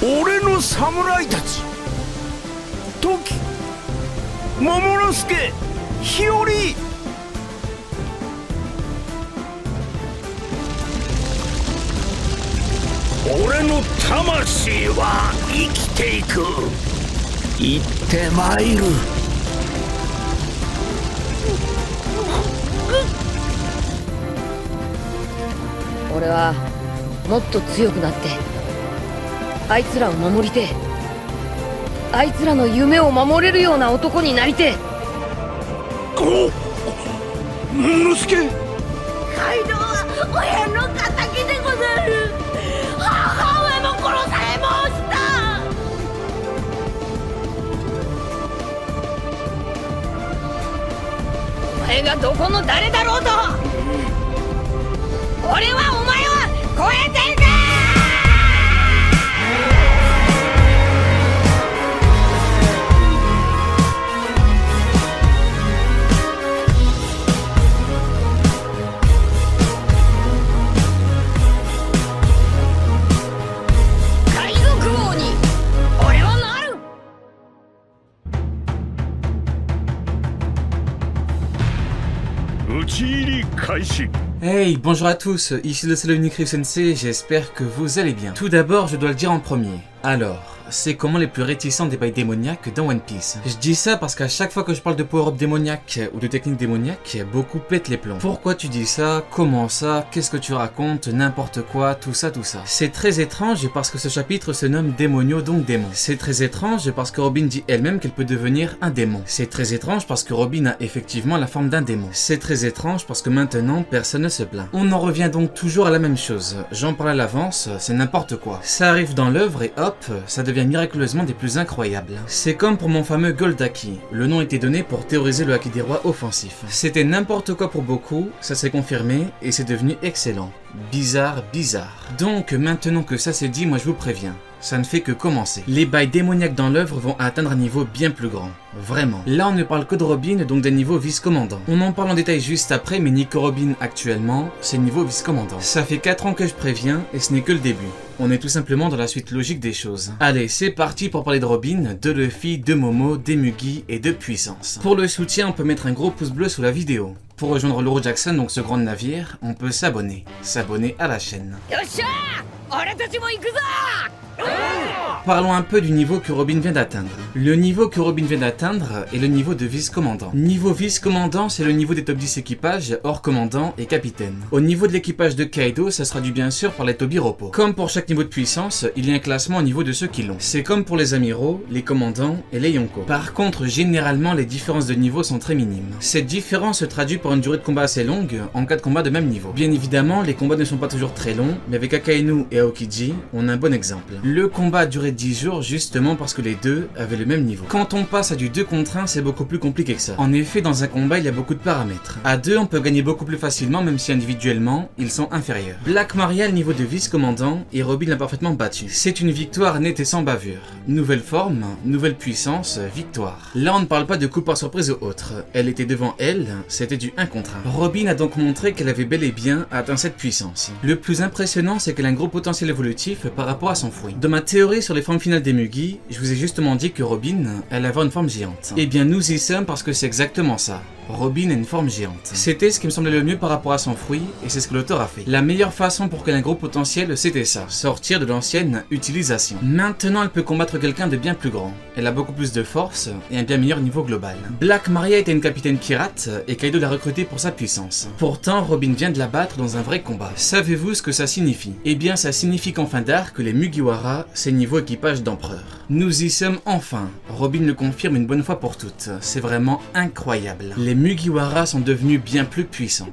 俺の侍たちトキ、モモの助、日和。俺の魂は生きていく。行ってまいる。俺はもっと強くなってあいつらを守りてえ。あいつらの夢を守れるような男になりてえ。お、モモの助。カイドウは親の敵でござる。母上も殺されました。お前がどこの誰だろうと、俺はお前を超えていく。海賊王に俺はなる。討ち入り開始。Hey, bonjour à tous, ici le Salut Nikri Sensei, j'espère que vous allez bien. Tout d'abord, je dois le dire en premier. Alors, c'est comment les plus réticents des bails démoniaques dans One Piece. Je dis ça parce qu'à chaque fois que je parle de power-up démoniaque ou de technique démoniaque, beaucoup pètent les plombs. Pourquoi tu dis ça? Comment ça? Qu'est-ce que tu racontes? N'importe quoi, tout ça, tout ça. C'est très étrange parce que ce chapitre se nomme Démonio, donc démon. C'est très étrange parce que Robin dit elle-même qu'elle peut devenir un démon. C'est très étrange parce que Robin a effectivement la forme d'un démon. C'est très étrange parce que maintenant, personne ne se plaint. On en revient donc toujours à la même chose. J'en parle à l'avance, c'est n'importe quoi. Ça arrive dans l'œuvre et hop, ça devient miraculeusement des plus incroyables. C'est comme pour mon fameux Gold Haki. Le nom était donné pour théoriser le Haki des rois offensif. C'était n'importe quoi pour beaucoup, ça s'est confirmé et c'est devenu excellent. Bizarre, bizarre. Donc maintenant que ça c'est dit, moi je vous préviens. Ça ne fait que commencer. Les bails démoniaques dans l'œuvre vont atteindre un niveau bien plus grand. Vraiment. Là on ne parle que de Robin, donc d'un niveau vice-commandant. On en parle en détail juste après, mais Nico Robin actuellement, c'est niveau vice-commandant. Ça fait 4 ans que je préviens, et ce n'est que le début. On est tout simplement dans la suite logique des choses. Allez, c'est parti pour parler de Robin, de Luffy, de Momo, des Mugi et de puissance. Pour le soutien, on peut mettre un gros pouce bleu sous la vidéo. Pour rejoindre l'Oro Jackson, donc ce grand navire, on peut s'abonner. S'abonner à la chaîne. Parlons un peu du niveau que Robin vient d'atteindre. Le niveau que Robin vient d'atteindre est le niveau de vice-commandant. Niveau vice-commandant, c'est le niveau des top 10 équipages, hors commandant et capitaine. Au niveau de l'équipage de Kaido, ça sera dû bien sûr par les Tobiropo. Comme pour chaque niveau de puissance, il y a un classement au niveau de ceux qui l'ont. C'est comme pour les amiraux, les commandants et les Yonko. Par contre, généralement, les différences de niveau sont très minimes. Cette différence se traduit par une durée de combat assez longue en cas de combat de même niveau. Bien évidemment, les combats ne sont pas toujours très longs, mais avec Akainu et Aokiji, on a un bon exemple. Le combat a duré 10 jours justement parce que les deux avaient le même niveau. Quand on passe à du 2 contre 1, c'est beaucoup plus compliqué que ça. En effet, dans un combat, il y a beaucoup de paramètres. À 2, on peut gagner beaucoup plus facilement, même si individuellement, ils sont inférieurs. Black Maria, le niveau de vice-commandant, et Robin l'a parfaitement battu. C'est une victoire nette et sans bavure. Nouvelle forme, nouvelle puissance, victoire. Là, on ne parle pas de coup par surprise ou autre. Elle était devant elle, c'était du 1 contre 1. Robin a donc montré qu'elle avait bel et bien atteint cette puissance. Le plus impressionnant, c'est qu'elle a un gros potentiel évolutif par rapport à son fruit. Dans ma théorie sur les formes finales des Mugi, je vous ai justement dit que Robin allait avoir une forme géante. Eh bien nous y sommes parce que c'est exactement ça. Robin a une forme géante. C'était ce qui me semblait le mieux par rapport à son fruit, et c'est ce que l'auteur a fait. La meilleure façon pour qu'elle ait un gros potentiel, c'était ça, sortir de l'ancienne utilisation. Maintenant, elle peut combattre quelqu'un de bien plus grand. Elle a beaucoup plus de force, et un bien meilleur niveau global. Black Maria était une capitaine pirate, et Kaido l'a recrutée pour sa puissance. Pourtant, Robin vient de la battre dans un vrai combat. Savez-vous ce que ça signifie? Eh bien, ça signifie qu'en fin d'arc, les Mugiwara, c'est niveau équipage d'empereur. Nous y sommes enfin. Robin le confirme une bonne fois pour toutes. C'est vraiment incroyable. Les Mugiwara sont devenus bien plus puissants.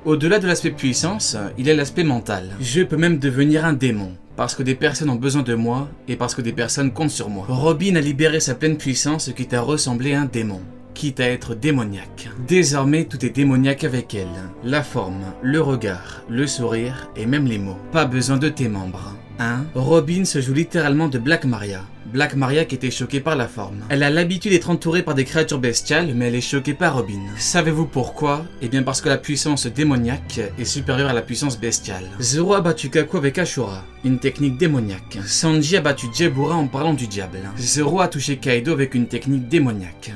Au-delà de l'aspect puissance, il y a l'aspect mental. Je peux même devenir un démon. Parce que des personnes ont besoin de moi et parce que des personnes comptent sur moi. Robin a libéré sa pleine puissance quitte à ressembler à un démon. Quitte à être démoniaque. Désormais, tout est démoniaque avec elle. La forme, le regard, le sourire et même les mots. Pas besoin de tes membres. Hein? Robin se joue littéralement de Black Maria. Black Maria qui était choquée par la forme. Elle a l'habitude d'être entourée par des créatures bestiales, mais elle est choquée par Robin. Savez-vous pourquoi? Eh bien parce que la puissance démoniaque est supérieure à la puissance bestiale. Zoro a battu Kaku avec Ashura, une technique démoniaque. Sanji a battu Jebura en parlant du diable. Zoro a touché Kaido avec une technique démoniaque.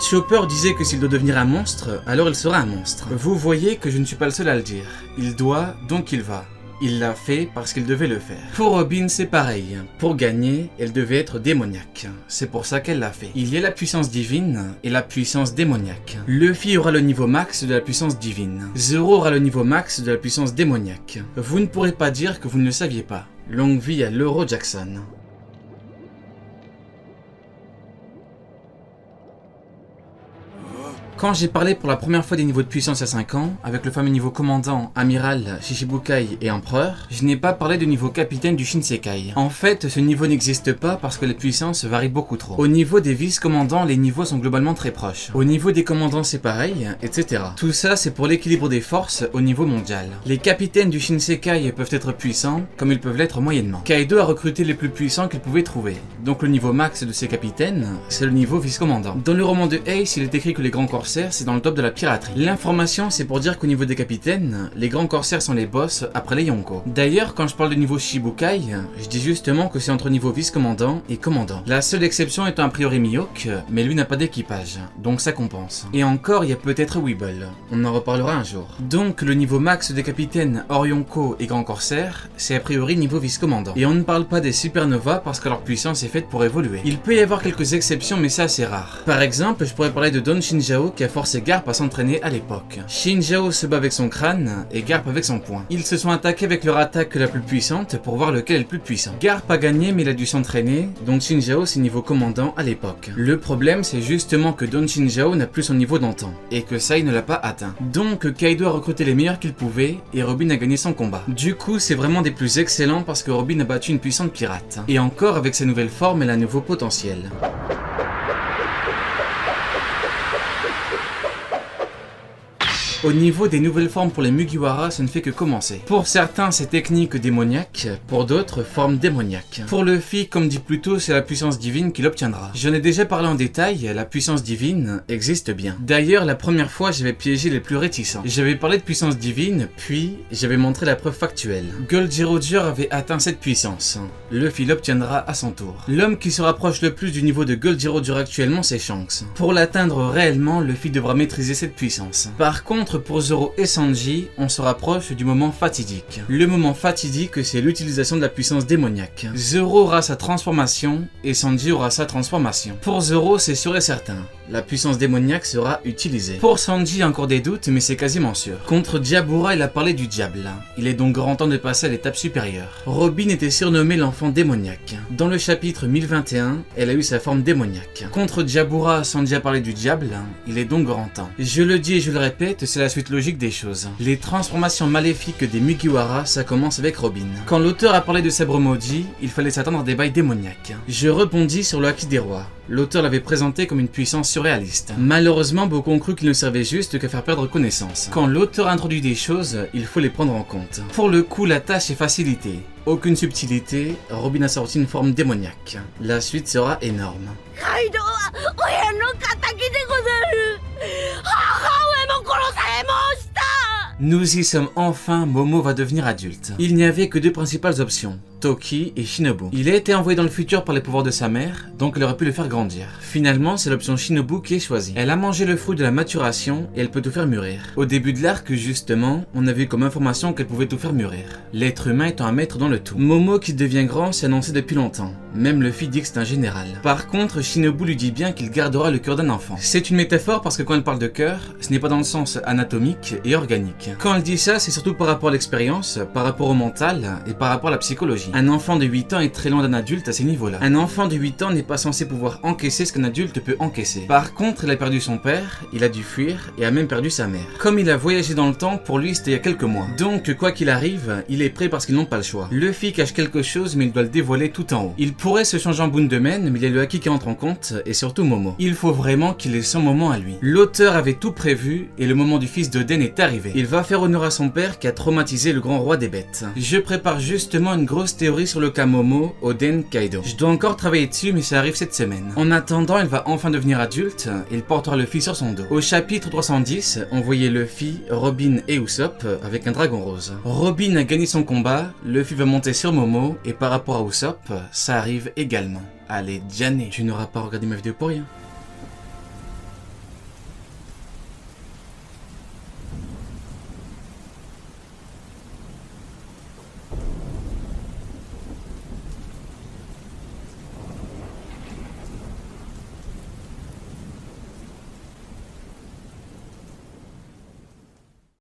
Chopper disait que s'il doit devenir un monstre, alors il sera un monstre. Vous voyez que je ne suis pas le seul à le dire. Il doit, donc il va. Il l'a fait parce qu'il devait le faire. Pour Robin, c'est pareil. Pour gagner, elle devait être démoniaque. C'est pour ça qu'elle l'a fait. Il y a la puissance divine et la puissance démoniaque. Luffy aura le niveau max de la puissance divine. Zoro aura le niveau max de la puissance démoniaque. Vous ne pourrez pas dire que vous ne le saviez pas. Longue vie à l'Euro Jackson. Quand j'ai parlé pour la première fois des niveaux de puissance à 5 ans, avec le fameux niveau commandant, amiral, Shichibukai et empereur, je n'ai pas parlé du niveau capitaine du Shinsekai. En fait, ce niveau n'existe pas parce que les puissances varient beaucoup trop. Au niveau des vice-commandants, les niveaux sont globalement très proches. Au niveau des commandants, c'est pareil, etc. Tout ça, c'est pour l'équilibre des forces au niveau mondial. Les capitaines du Shinsekai peuvent être puissants, comme ils peuvent l'être moyennement. Kaido a recruté les plus puissants qu'il pouvait trouver. Donc le niveau max de ses capitaines, c'est le niveau vice-commandant. Dans le roman de Ace, il est écrit que les grands corsaires, c'est dans le top de la piraterie. L'information, c'est pour dire qu'au niveau des capitaines, les grands corsaires sont les boss après les Yonko. D'ailleurs, quand je parle de niveau Shichibukai, je dis justement que c'est entre niveau vice-commandant et commandant. La seule exception étant a priori Mihawk, mais lui n'a pas d'équipage, donc ça compense. Et encore, il y a peut-être Weeble. On en reparlera un jour. Donc, le niveau max des capitaines hors Yonko et grands corsaires, c'est a priori niveau vice-commandant. Et on ne parle pas des supernovas parce que leur puissance est faite pour évoluer. Il peut y avoir quelques exceptions, mais c'est assez rare. Par exemple, je pourrais parler de Don Shinjao qui a forcé Garp à s'entraîner à l'époque. Shinjao se bat avec son crâne et Garp avec son poing. Ils se sont attaqués avec leur attaque la plus puissante pour voir lequel est le plus puissant. Garp a gagné mais il a dû s'entraîner, donc Shinjao c'est niveau commandant à l'époque. Le problème c'est justement que Don Shinjao n'a plus son niveau d'antan et que Sai ne l'a pas atteint. Donc Kaido a recruté les meilleurs qu'il pouvait et Robin a gagné son combat. Du coup c'est vraiment des plus excellents parce que Robin a battu une puissante pirate. Et encore avec sa nouvelle forme elle a un nouveau potentiel. Au niveau des nouvelles formes pour les Mugiwara, ça ne fait que commencer. Pour certains, c'est technique démoniaque, pour d'autres, forme démoniaque. Pour Luffy, comme dit plus tôt, c'est la puissance divine qu'il obtiendra. J'en ai déjà parlé en détail, la puissance divine existe bien. D'ailleurs, la première fois, j'avais piégé les plus réticents. J'avais parlé de puissance divine, puis j'avais montré la preuve factuelle. Goldie Roger avait atteint cette puissance. Luffy l'obtiendra à son tour. L'homme qui se rapproche le plus du niveau de Goldie Roger actuellement, c'est Shanks. Pour l'atteindre réellement, Luffy devra maîtriser cette puissance. Par contre, pour Zoro et Sanji, on se rapproche du moment fatidique. Le moment fatidique, c'est l'utilisation de la puissance démoniaque. Zoro aura sa transformation et Sanji aura sa transformation. Pour Zoro, c'est sûr et certain. La puissance démoniaque sera utilisée. Pour Sanji, encore des doutes, mais c'est quasiment sûr. Contre Jabura, il a parlé du diable. Il est donc grand temps de passer à l'étape supérieure. Robin était surnommée l'enfant démoniaque. Dans le chapitre 1021, elle a eu sa forme démoniaque. Contre Jabura, Sanji a parlé du diable. Il est donc grand temps. Je le dis et je le répète, c'est la suite logique des choses. Les transformations maléfiques des Mugiwara, ça commence avec Robin. Quand l'auteur a parlé de sabre maudit, il fallait s'attendre à des bails démoniaques. Je rebondis sur le Haki des rois. L'auteur l'avait présenté comme une puissance surréaliste. Malheureusement, beaucoup ont cru qu'il ne servait juste qu'à faire perdre connaissance. Quand l'auteur introduit des choses, il faut les prendre en compte. Pour le coup, la tâche est facilitée. Aucune subtilité, Robin a sorti une forme démoniaque. La suite sera énorme. Kaido wa oya no kataki de gozaru.母上も殺されました。 Nous y sommes enfin, Momo va devenir adulte. Il n'y avait que deux principales options, Toki et Shinobu. Il a été envoyé dans le futur par les pouvoirs de sa mère, donc elle aurait pu le faire grandir. Finalement, c'est l'option Shinobu qui est choisie. Elle a mangé le fruit de la maturation et elle peut tout faire mûrir. Au début de l'arc, justement, on a vu comme information qu'elle pouvait tout faire mûrir. L'être humain étant un maître dans le tout. Momo qui devient grand, s'est annoncé depuis longtemps. Même Luffy dit que c'est un général. Par contre, Shinobu lui dit bien qu'il gardera le cœur d'un enfant. C'est une métaphore parce que quand elle parle de cœur, ce n'est pas dans le sens anatomique et organique. Quand elle dit ça, c'est surtout par rapport à l'expérience, par rapport au mental et par rapport à la psychologie. Un enfant de 8 ans est très loin d'un adulte à ces niveaux-là. Un enfant de 8 ans n'est pas censé pouvoir encaisser ce qu'un adulte peut encaisser. Par contre, il a perdu son père, il a dû fuir et a même perdu sa mère. Comme il a voyagé dans le temps, pour lui c'était il y a quelques mois. Donc, quoi qu'il arrive, il est prêt parce qu'ils n'ont pas le choix. Luffy cache quelque chose mais il doit le dévoiler tout en haut. Il pourrait se changer en Bundemen, mais il y a le Haki qui entre en compte et surtout Momo. Il faut vraiment qu'il ait son moment à lui. L'auteur avait tout prévu et le moment du fils d'Oden est arrivé. Il va va faire honneur à son père qui a traumatisé le grand roi des bêtes. Je prépare justement une grosse théorie sur le cas Momo, Oden, Kaido. Je dois encore travailler dessus mais ça arrive cette semaine. En attendant, il va enfin devenir adulte, il portera Luffy sur son dos. Au chapitre 310, on voyait Luffy, Robin et Usopp avec un dragon rose. Robin a gagné son combat, Luffy va monter sur Momo et par rapport à Usopp, ça arrive également. Allez, Janet, tu n'auras pas regardé ma vidéo pour rien.